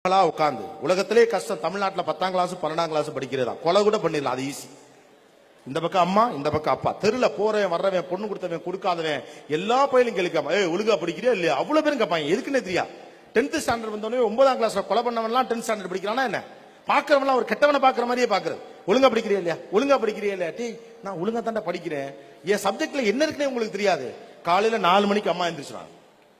உட்காந்து உலகத்திலே கஷ்டம். தமிழ்நாட்டில் 10ஆம் கிளாஸ் 12ஆம் கிளாஸ் படிக்கிறதா, கொலை கூட பண்ணிடலாம், அது ஈஸி. இந்த பக்கம் அம்மா, இந்த பக்கம் அப்பா, தெருல போறவன் வர்றவன், பொண்ணு கொடுத்தவன் கொடுக்காதவன் எல்லா பயிலும் கேட்காம ஒழுங்கா படிக்கிறியா இல்லையா அவ்வளவு பேரும் கேட்பாங்க. எதுக்குன்னு தெரியா? 10th ஸ்டாண்டர்ட் வந்தோடனே 9ஆம் கிளாஸ்ல கொலை பண்ணவன்லாம் 10th ஸ்டாண்டர்ட் படிக்கிறானா என்ன? பாக்குறவன்லாம் ஒரு கெட்டவனை பாக்குற மாதிரியே பாக்குறது. ஒழுங்கா படிக்கிறியா இல்லையா, ஒழுங்கா படிக்கிறியா இல்லையா? டீ நான் ஒழுங்கா தாண்டா படிக்கிறேன், என் சப்ஜெக்ட்ல என்ன இருக்குன்னே உங்களுக்கு தெரியாது. காலையில 4 மணிக்கு அம்மா எந்திரிச்சுறாங்க.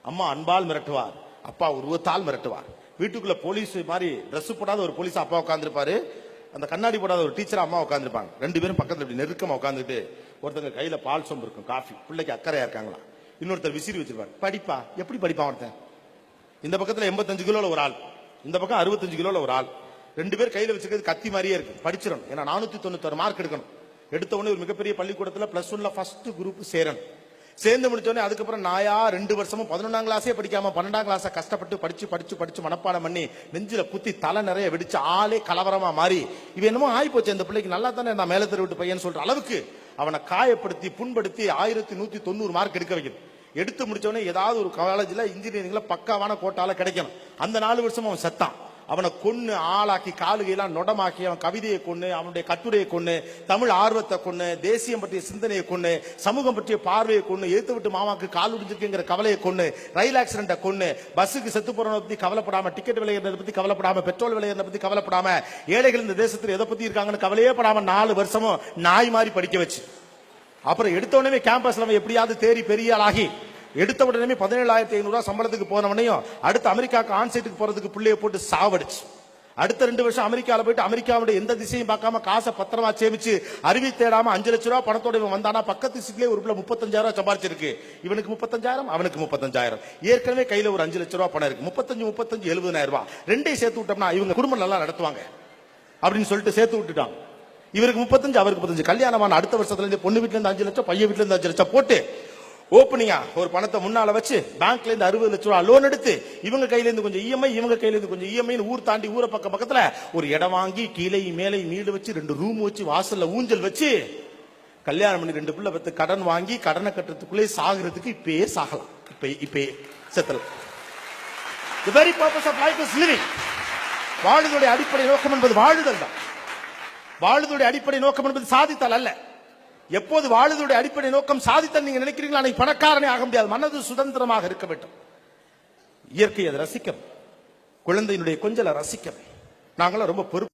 அம்மா அன்பால் மிரட்டுவார், அப்பா உருவத்தால் மிரட்டுவார். வீட்டுக்குள்ள போலீஸ் மாதிரி ட்ரெஸ் போடாத ஒரு போலீஸ் அப்பா உட்காந்துருப்பாரு, அந்த கண்ணாடி போடாத ஒரு டீச்சர் அம்மா உட்காந்துருப்பாங்க. 2 பேரும் பக்கத்துல இப்படி நெருக்கமா உட்காந்துட்டு, ஒருத்தங்க கையில பால் சொம்பு இருக்கும், காஃபி, பிள்ளைக்கு அக்கறையா இருக்காங்களா, இன்னொருத்தர் விசிறி வச்சிருப்பாங்க. படிப்பா, எப்படி படிப்பான் ஒருத்தன்? இந்த பக்கத்துல 85 கிலோல ஒரு ஆள், இந்த பக்கம் 65 கிலோல ஒரு ஆள். 2 பேர் கையில வச்சிருக்கிறது கத்தி மாதிரியே இருக்கு. படிச்சிடணும், ஏன்னா 496 மார்க் எடுக்கணும். எடுத்த உடனே ஒரு மிகப்பெரிய பள்ளிக்கூடத்துல +1ல ஃபர்ஸ்ட் குரூப் சேரணும். சேர்ந்து முடிச்சோடனே அதுக்கப்புறம் நாயா 2 வருஷமும் 11ஆம் கிளாஸே படிக்காம 12ஆம் கிளாஸ் கஷ்டப்பட்டு படிச்சு மனப்பாடம் பண்ணி நெஞ்சில குத்தி தலை நிறைய வெடிச்சு ஆளே கலவரமா மாறி இவன் என்னமோ ஆகி போச்சு, இந்த பிள்ளைக்கு நல்லா தானே நான் மேல தெரு விட்டு பையன் சொல்ற அளவுக்கு அவனை காயப்படுத்தி புண்படுத்தி 1190 மார்க் எடுக்க வைக்கணும். எடுத்து முடிச்சோடனே ஏதாவது ஒரு காலேஜ்ல இன்ஜினியரிங்ல பக்காவான கோட்டால கிடைக்கணும். அந்த 4 வருஷம் அவன் செத்தான். அவனை கொன்னு ஆளாக்கி காலுகையெல்லாம் நொடமாக்கி அவன் கவிதையை கொண்டு, அவனுடைய கட்டுரையை கொண்டு, தமிழ் ஆர்வத்தை கொண்டு, தேசியம் பற்றிய சிந்தனையை கொண்டு, சமூகம் பற்றிய பார்வையை கொண்டு, எழுத்து விட்டு மாமாக்கு கால் உடிஞ்சிருக்குங்கிற கவலையை கொண்டு, ரயில் ஆக்சிடென்ட்டை கொண்டு, பஸ்ஸுக்கு செத்து போறதை பத்தி கவலைப்படாம, டிக்கெட் விலையை பத்தி கவலைப்படாம, பெட்ரோல் விலையை பத்தி கவலைப்படாம, ஏழைகள் இந்த தேசத்தில் எதை பத்தி இருக்காங்கன்னு கவலையே படாம 4 வருஷமும் நாய் மாதிரி படிக்க வச்சு, அப்புறம் எடுத்த உடனே கேம்பஸ்ல எப்படியாவது தேறி பெரிய ஆளாகி எடுத்த உடனே 17,500 சம்பளத்துக்கு போனவனையும் அடுத்து அமெரிக்காவுக்கு ஆன்சைட்டுக்கு போறதுக்கு பிள்ளைய போட்டு சாவடிச்சு, அடுத்த 2 வருஷம் அமெரிக்காவில் போயிட்டு அமெரிக்காவுடைய எந்த திசையும் பார்க்காம காசை பத்திரமா சேமிச்சு அருவி தேடாம 5 லட்ச ரூபாய் பணத்தோட இவன் வந்தானா பக்கத்து சீட்லயே ஒரு பிள்ளை 35,000 சம்பாதிச்சிருக்கு. இவனுக்கு 35,000, அவனுக்கு 35,000. ஏற்கனவே கையில ஒரு 5 லட்ச ரூபாய் பணம் இருக்கு. 35 70,000 ரூபாய் ரெண்டையும் சேர்த்து விட்டோம்னா இவங்க குடும்பம் நல்லா நடத்துவாங்க அப்படின்னு சொல்லிட்டு சேர்த்து விட்டுட்டாங்க. இவருக்கு 35, அவருக்கு 35. கல்யாணமான அடுத்த வருஷத்துல இருந்து பொண்ணு வீட்டுல இருந்து 5 லட்சம், பையன் வீட்டுல இருந்து 5 லட்சம் போட்டு ஓப்பனிங்கா ஒரு பணத்தை முன்னால வச்சு பேங்க்ல இருந்து 60 லட்சம் ரூபாய் லோன் எடுத்து இவங்க கையில இருந்து கொஞ்சம் இஎம்ஐ, இவங்க கையில இருந்து கொஞ்சம் இஎம்ஐ, ஊர் தாண்டி ஊரை பக்கத்துல ஒரு இடம் வாங்கி கீழே மேலே மீடு வச்சு 2 ரூம் வச்சு வாசல்ல ஊஞ்சல் வச்சு கல்யாணம் பண்ணி 2 பிள்ளை பத்து கடன் வாங்கி கடனை கட்டுறதுக்குள்ளே சாகிறதுக்கு இப்பயே சாகலாம். இப்பயே செத்தல். The very purpose of life is living. வாழுதோடைய அடிப்படை நோக்கம் என்பது வாழுதல் தான். வாழுதோடைய அடிப்படை நோக்கம் என்பது சாதித்தல் அல்ல. எப்போது வாழுதோடைய அடிப்படை நோக்கம் சாதித்தல் நீங்க நினைக்கிறீங்களா, அன்னைக்கு பணக்காரனே ஆக முடியாது. மனது சுதந்திரமாக இருக்க வேண்டும். இயற்கையை ரசிக்கணும், குழந்தையினுடைய கொஞ்சலை ரசிக்கணும். நாங்களாம் ரொம்ப பொறுப்பு